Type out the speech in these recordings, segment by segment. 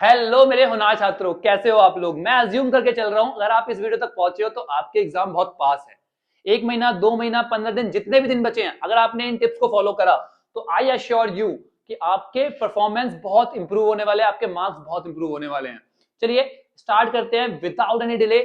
Hello मेरे होनहार छात्रों, कैसे हो आप लोग। मैं अज्यूम करके चल रहा हूं अगर आप इस वीडियो तक पहुंचे हो तो आपके एग्जाम बहुत पास है। 1 महीना, 2 महीना, 15 दिन, जितने भी दिन बचे हैं, अगर आपने इन टिप्स को फॉलो करा तो आई अश्योर यू कि आपके परफॉर्मेंस बहुत इंप्रूव होने वाले हैं, आपके मार्क्स बहुत इंप्रूव होने वाले हैं। चलिए स्टार्ट करते हैं without any delay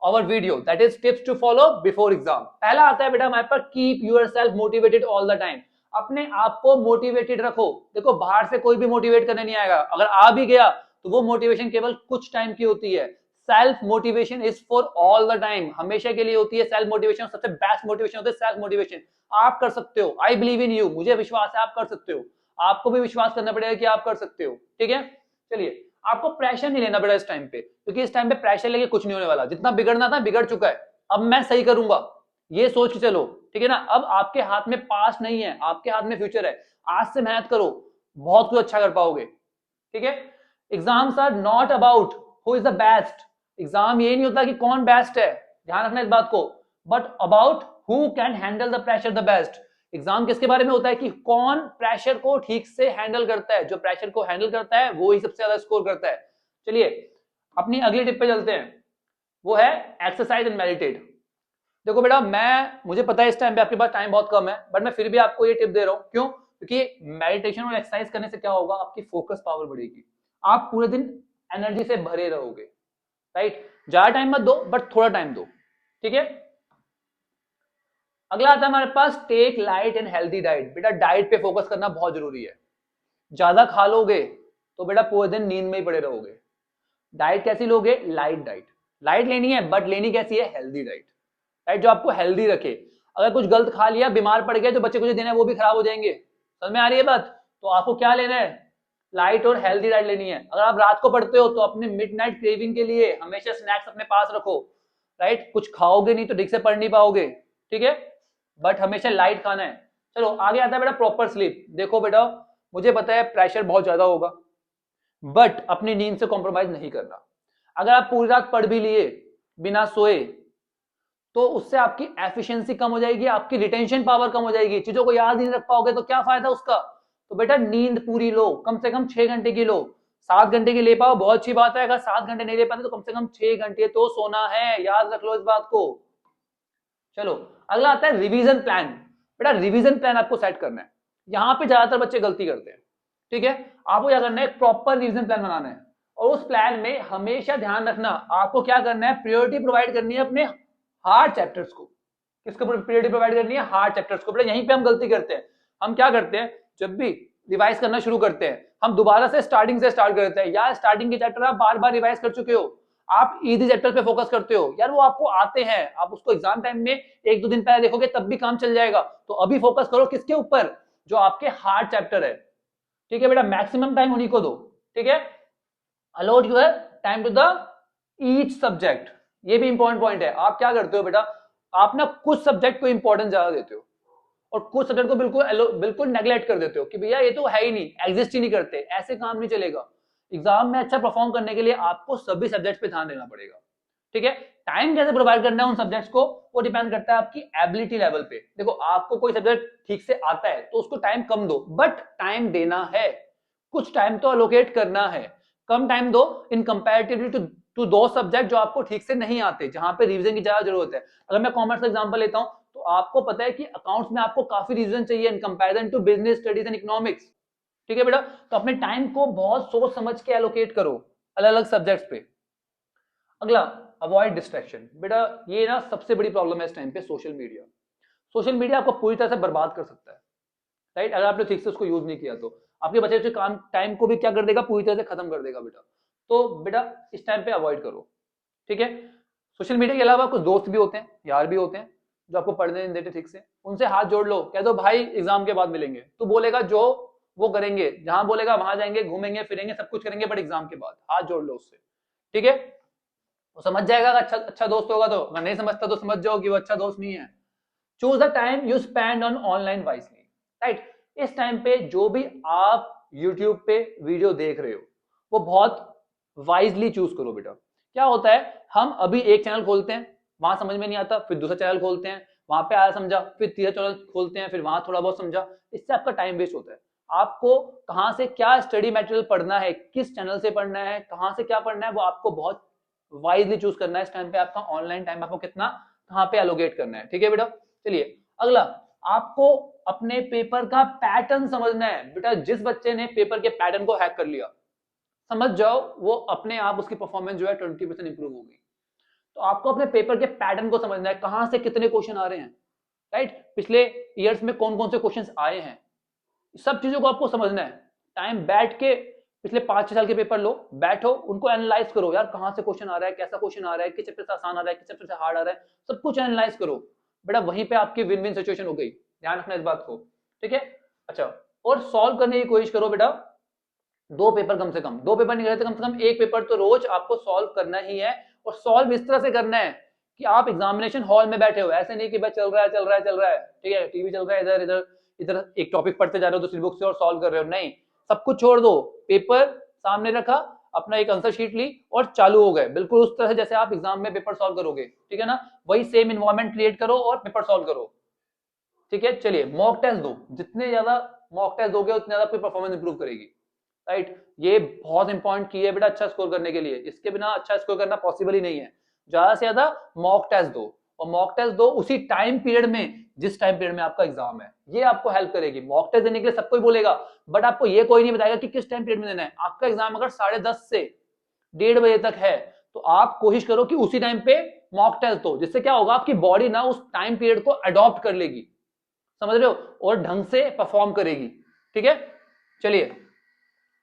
our video, that is tips to follow before exam. पहला आता है बेटा हमारे पास, keep your self motivated all the time. अपने आप को मोटिवेटेड रखो। देखो बाहर से कोई भी मोटिवेट करने नहीं आएगा, अगर आ भी गया तो वो मोटिवेशन केवल कुछ टाइम की होती है। Self motivation is for all the time, हमेशा के लिए होती है। सेल्फ मोटिवेशन सबसे बेस्ट मोटिवेशन होता है। सेल्फ मोटिवेशन आप कर सकते हो। आई बिलीव इन यू, मुझे विश्वास है आप कर सकते हो। आपको भी विश्वास करना पड़ेगा कि आप कर सकते हो। ठीक है, चलिए आपको प्रेशर नहीं लेना पड़ेगा इस टाइम पे, क्योंकि इस टाइम पे प्रेशर लेके कुछ नहीं होने वाला। जितना बिगड़ना था बिगड़ चुका है, अब मैं सही करूंगा, ये सोच के चलो। ठीक है ना, अब आपके हाथ में पास्ट नहीं है, आपके हाथ में फ्यूचर है। आज से मेहनत करो, बहुत कुछ अच्छा कर पाओगे। ठीक है, exams are not about who is the best. Exam ये नहीं होता कि कौन बेस्ट है, ध्यान रखना इस बात को, but about who can handle the pressure the best. Exam किसके बारे में होता है कि कौन प्रेशर को ठीक से हैंडल करता है। जो प्रेशर को हैंडल करता है वो ही सबसे ज्यादा स्कोर करता है। चलिए अपनी अगली टिप पे चलते हैं, वो है एक्सरसाइज एंड मेडिटेट। देखो बेटा, मुझे पता है इस टाइम पे आपके पास टाइम बहुत कम है, बट मैं फिर भी आपको ये टिप दे रहा हूं। क्यों? क्योंकि मेडिटेशन और एक्सरसाइज करने से क्या होगा, आपकी फोकस पावर बढ़ेगी, आप पूरे दिन एनर्जी से भरे रहोगे। राइट, ज्यादा टाइम मत दो बट थोड़ा टाइम दो। ठीक है, अगला आता है हमारे पास, take light and healthy diet. बेटा डाइट पे फोकस करना बहुत जरूरी है। ज्यादा खा लोगे तो बेटा पूरे दिन नींद में ही पड़े रहोगे। डाइट कैसी लोगे? Light diet. लाइट लेनी है बट लेनी कैसी है? Healthy diet. राइट, जो आपको हेल्दी रखे। अगर कुछ गलत खा लिया, बीमार पड़ गया, जो बच्चे को जो देना है वो भी खराब हो जाएंगे। समझ में आ रही है बात? तो आपको क्या लेना है? लाइट और हेल्दी डाइट लेनी है। अगर आप रात को पढ़ते हो तो अपने मिडनाइट क्रेविंग के लिए हमेशा स्नैक्स अपने पास रखो। राइट, कुछ खाओगे नहीं तो ठीक से पढ़ नहीं पाओगे। ठीक है, बट हमेशा लाइट खाना है। चलो आगे आता है बेटा प्रॉपर स्लीप। देखो बेटा, मुझे पता है प्रेशर बहुत ज्यादा होगा, बट अपनी नींद से कॉम्प्रोमाइज नहीं करना। अगर आप पूरी रात पढ़ भी लिए बिना सोए तो उससे आपकी एफिशिएंसी कम हो जाएगी, आपकी रिटेंशन पावर कम हो जाएगी, चीजों को याद नहीं रख पाओगे तो क्या फायदा उसका। तो बेटा नींद पूरी लो, कम से कम 6 घंटे की लो। 7 घंटे की ले पाओ बहुत अच्छी बात है, अगर 7 घंटे नहीं ले पाते तो कम से कम 6 घंटे तो सोना है, याद रख लो इस बात को। चलो अगला आता है रिवीजन प्लान। बेटा रिवीजन प्लान आपको सेट करना है, यहां पे ज्यादातर बच्चे गलती करते हैं। ठीक है, आपको क्या करना है, एक प्रॉपर रिवीजन प्लान बनाना है, और उस प्लान में हमेशा ध्यान रखना आपको क्या करना है, प्रायोरिटी प्रोवाइड करनी है अपने हार्ड चैप्टर्स को। किसको प्रायोरिटी प्रोवाइड करनी है? हार्ड चैप्टर्स को। बेटा यहीं पे हम गलती करते हैं। हम क्या करते हैं, जब भी रिवाइज करना शुरू करते हैं हम दोबारा से स्टार्टिंग से स्टार्ट करते हैं। यार स्टार्टिंग के चैप्टर आप बार बार रिवाइज कर चुके हो, आप इजी चैप्टर पे फोकस करते हो, यार वो आपको आते हैं, आप उसको एग्जाम टाइम में 1-2 दिन पहले देखोगे तब भी काम चल जाएगा। तो अभी फोकस करो किसके ऊपर? जो आपके हार्ड चैप्टर है। ठीक है बेटा, मैक्सिमम टाइम उन्हीं को दो। ठीक है, allot your time to the each subject. ये भी इंपॉर्टेंट पॉइंट है। आप क्या करते हो बेटा, आप ना कुछ सब्जेक्ट को इंपॉर्टेंस ज्यादा देते हो और कुछ सब्जेक्ट को बिल्कुल बिल्कुल नेग्लेक्ट कर देते हो कि भैया ये तो है ही नहीं, एग्जिस्ट ही नहीं करते। ऐसे काम नहीं चलेगा। एग्जाम में अच्छा परफॉर्म करने के लिए आपको सभी सब्जेक्ट पे ध्यान देना पड़ेगा। ठीक है, टाइम कैसे प्रोवाइड करना है उन सब्जेक्ट्स को, वो डिपेंड करता है आपकी एबिलिटी लेवल पे। देखो आपको कोई सब्जेक्ट ठीक से आता है तो उसको टाइम कम दो, बट टाइम देना है, कुछ टाइम तो अलोकेट करना है। कम टाइम दो इन कंपैरेटिवली टू दो सब्जेक्ट जो आपको ठीक से नहीं आते, जहां पे रिवीजन की ज्यादा जरूरत है। अगर मैं कॉमर्स का एग्जांपल लेता हूं तो आपको पता है कि अकाउंट्स में आपको काफी रिवीजन चाहिए in comparison to business studies and economics. ठीक है बेटा, तो अपने टाइम को बहुत सोच समझ के एलोकेट करो अलग अलग सब्जेक्ट्स पे। अगला, अवॉइड डिस्ट्रैक्शन। बेटा ये ना सबसे बड़ी प्रॉब्लम है इस टाइम पे, सोशल मीडिया। सोशल मीडिया आपको पूरी तरह से बर्बाद कर सकता है। राइट, अगर आपने ठीक से उसको यूज नहीं किया तो आपके बचे हुए काम टाइम को भी क्या कर देगा, पूरी तरह से खत्म कर देगा बेटा। तो बेटा इस टाइम पे अवॉइड करो। ठीक है, सोशल मीडिया के अलावा कुछ दोस्त भी होते हैं, यार भी होते हैं जो आपको पढ़ने नहीं देते ठीक से, उनसे हाथ जोड़ लो, कह दो भाई एग्जाम के बाद मिलेंगे। तू बोलेगा जो वो करेंगे, जहां बोलेगा वहां जाएंगे, घूमेंगे फिरेंगे सब कुछ करेंगे, बट एग्जाम के बाद हाथ जोड़ लो उससे। ठीक है, वो समझ जाएगा अच्छा अच्छा दोस्त होगा। तो अगर नहीं समझता तो समझ जाओ कि वो अच्छा दोस्त नहीं है। Choose the time you spend on online wisely. Right, इस टाइम पे जो भी आप यूट्यूब पे वीडियो देख रहे हो वो बहुत वाइजली चूज करो बेटा। क्या होता है, हम अभी एक चैनल खोलते हैं, वहां समझ में नहीं आता, फिर दूसरा चैनल खोलते हैं, वहां पे आया समझा, फिर तीसरा चैनल खोलते हैं, फिर वहां थोड़ा बहुत समझा, इससे आपका टाइम वेस्ट होता है। आपको कहां से क्या स्टडी मटेरियल पढ़ना है, किस चैनल से पढ़ना है, कहां से क्या पढ़ना है, वो आपको बहुत वाइजली चूज करना है। इस टाइम पे आपका ऑनलाइन टाइम आपको कितना कहां पे एलोकेट करना है, ठीक है बेटा। चलिए अगला, आपको अपने पेपर का पैटर्न समझना है। बेटा जिस बच्चे ने पेपर के पैटर्न को हैक कर लिया, समझ जाओ वो अपने आप उसकी परफॉर्मेंस जो है 20% इंप्रूव होगी। तो आपको अपने पेपर के पैटर्न को समझना है, कहां से कितने क्वेश्चन आ रहे हैं, राइट, पिछले ईयर्स में कौन कौन से क्वेश्चन आए हैं, सब चीजों को आपको समझना है। टाइम बैठ के पिछले 5-6 साल के पेपर लो, बैठो, उनको एनालाइज करो, यार कहां से क्वेश्चन आ रहा है, कैसा क्वेश्चन आ रहा है, किस चैप्टर से आसान आ रहा है, किस चैप्टर से हार्ड आ रहा है, सब कुछ एनालाइज करो। बेटा वहीं पे आपकी विन विन सिचुएशन हो गई, ध्यान रखना इस बात को, ठीक है। अच्छा, और सॉल्व करने की कोशिश करो बेटा, 2 पेपर कम से कम, 2 पेपर नहीं करे तो कम से कम 1 पेपर तो रोज आपको सॉल्व करना ही है। और सॉल्व इस तरह से करना है कि आप एग्जामिनेशन हॉल में बैठे हो, ऐसे नहीं कि बस चल रहा है, ठीक है, टीवी चल रहा है, इधर इधर इधर एक टॉपिक पढ़ते जा रहे हो दूसरी बुक से और सॉल्व कर रहे हो, नहीं, सब कुछ छोड़ दो, पेपर सामने रखा, अपना एक आंसर शीट ली और चालू हो गए, बिल्कुल उस तरह से जैसे आप एग्जाम में पेपर सॉल्व करोगे, ठीक है ना, वही सेम इन्वायरमेंट क्रिएट करो और पेपर सॉल्व करो, ठीक है। चलिए मॉक टेस्ट दो, जितने ज्यादा मॉक टेस्ट दोगे उतने ज्यादा आपकी परफॉर्मेंस इंप्रूव करेगी, राइट। ये बहुत इंपॉर्टेंट की है बेटा अच्छा स्कोर करने के लिए, इसके बिना अच्छा स्कोर करना पॉसिबल ही नहीं है। ज्यादा से ज्यादा मॉक टेस्ट दो, और मॉक टेस्ट दो उसी टाइम पीरियड में जिस टाइम पीरियड में आपका एग्जाम है, ये आपको हेल्प करेगी। मॉक टेस्ट देने के लिए सब कोई बोलेगा, बट आपको ये कोई नहीं बताएगा कि किस टाइम पीरियड में देना है। आपका एग्जाम अगर 10:30 से 1:30 बजे तक है, तो आप कोशिश करो कि उसी टाइम पे मॉक टेस्ट दो, जिससे क्या होगा, आपकी बॉडी ना उस टाइम पीरियड को अडॉप्ट कर लेगी, समझ रहे हो, और ढंग से परफॉर्म करेगी, ठीक है। चलिए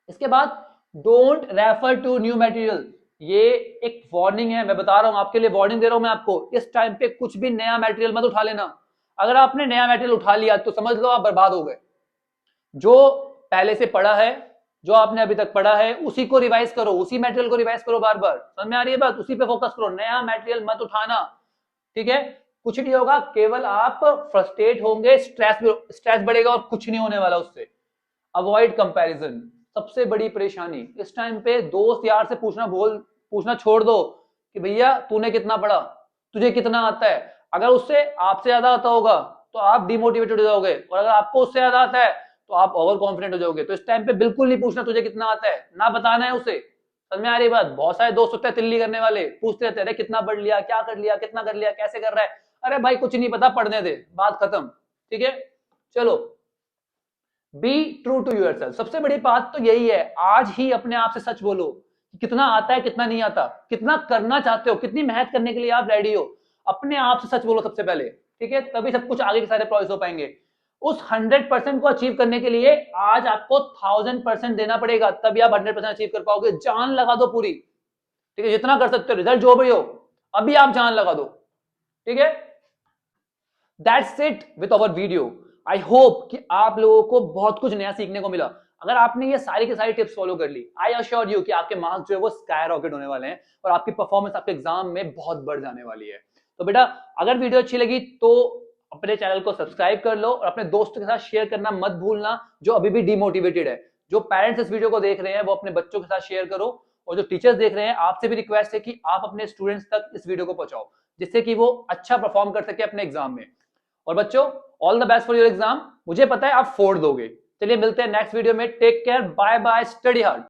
इसके बाद don't refer to new material, ये एक वार्निंग है, मैं बता रहा हूं आपके लिए, वार्निंग दे रहा हूं मैं आपको, इस टाइम पे कुछ भी नया मटेरियल मत उठा लेना। अगर आपने नया मटेरियल उठा लिया तो समझ लो आप बर्बाद हो गए। जो पहले से पढ़ा है, जो आपने अभी तक पढ़ा है, उसी को रिवाइज करो, उसी मटेरियल को रिवाइज करो बार बार, समझ में आ रही है बात, उसी पे फोकस करो, नया मटेरियल मत उठाना, ठीक है। कुछ नहीं होगा, केवल आप फ्रस्ट्रेट होंगे, स्ट्रेस बढ़ेगा और कुछ नहीं होने वाला उससे। अवॉइड कंपैरिजन, सबसे बड़ी परेशानी इस टाइम पे, दोस्त यार से पूछना छोड़ दो कि भैया तूने कितना पढ़ा, तुझे कितना आता है। अगर उससे आपसे ज्यादा आता होगा तो आप डिमोटिवेटेड हो जाओगे, और अगर आपको उससे ज्यादा आता है तो आप ओवर कॉन्फिडेंट हो जाओगे। तो इस टाइम पे बिल्कुल नहीं पूछना तुझे कितना आता है, ना बताना है उसे, समझ में आ रही बात। बहुत सारे दोस्त होते हैं तिल्ली करने वाले, पूछते रहते हैं कितना पढ़ लिया, क्या कर लिया, कितना कर लिया, कैसे कर रहा है। अरे भाई कुछ नहीं पता, पढ़ने दे, बात खत्म, ठीक है। चलो, बी ट्रू टू यूर, सबसे बड़ी बात तो यही है, आज ही अपने आप से सच बोलो, कितना आता है कितना नहीं आता, कितना करना चाहते हो, कितनी मेहनत करने के लिए आप रेडी हो, अपने आप से सच बोलो सबसे पहले, ठीक है, तभी सब कुछ आगे के सारे प्रोसेस हो पाएंगे। उस 100% को अचीव करने के लिए आज आपको 1000% देना पड़ेगा, तभी आप 100% अचीव कर पाओगे। जान लगा दो पूरी, ठीक है, जितना कर सकते हो, रिजल्ट जो भी हो अभी आप जान लगा दो, ठीक है। That's it with our video. I hope कि आप लोगों को बहुत कुछ नया सीखने को मिला। अगर आपने ये सारी की सारी टिप्स फॉलो कर ली, आई अश्योर यू कि आपके मार्क्स जो है वो स्काई रॉकेट होने वाले हैं और आपकी परफॉर्मेंस आपके एग्जाम में बहुत बढ़ जाने वाली है। तो बेटा अगर वीडियो अच्छी लगी तो अपने चैनल को सब्सक्राइब कर लो और अपने दोस्तों के साथ शेयर करना मत भूलना, जो अभी भी डिमोटिवेटेड है। जो पेरेंट्स इस वीडियो को देख रहे हैं वो अपने बच्चों के साथ शेयर करो, और जो टीचर्स देख रहे हैं आपसे भी रिक्वेस्ट है कि आप अपने स्टूडेंट्स तक इस वीडियो को पहुंचाओ, जिससे कि वो अच्छा परफॉर्म कर सके अपने एग्जाम में। और बच्चों all the best for your exam, मुझे पता है आप फोड़ दोगे। चलिए मिलते हैं नेक्स्ट वीडियो में, take care, bye bye, study hard.